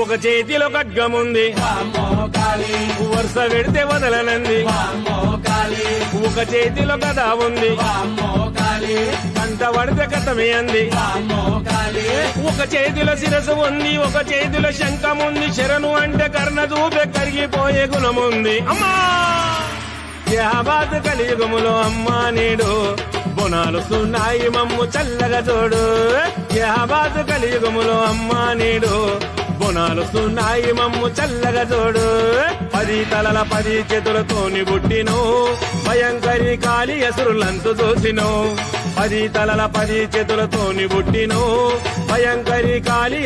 ఒక చేతిలో ఖడ్గముంది వరుస పెడితే వదలనంది ఒక చేతిలో గద ఉంది కంట పడితే కథమే అంది ఒక చేతిలో శిరసు ఉంది ఒక చేతిలో శంఖముంది శరణు అంటే కర్ణ చూపే కరిగిపోయే గుణముంది అమ్మా యాబాద్ కలియుగములో అమ్మా నేడు బోనాలుస్తున్నాయి మమ్ము చల్లగా చూడు యాబాద్ కలియుగములో అమ్మా నేడు బోనాలుస్తున్నాయి మమ్ము చల్లగా చూడు 10 తలల 10 చేతులతోని బుట్టిను భయంకరి కాలి ఎసురులంతు చూసిను 10 తలల 10 చేతులతోని బుట్టిను భయంకరి కాలి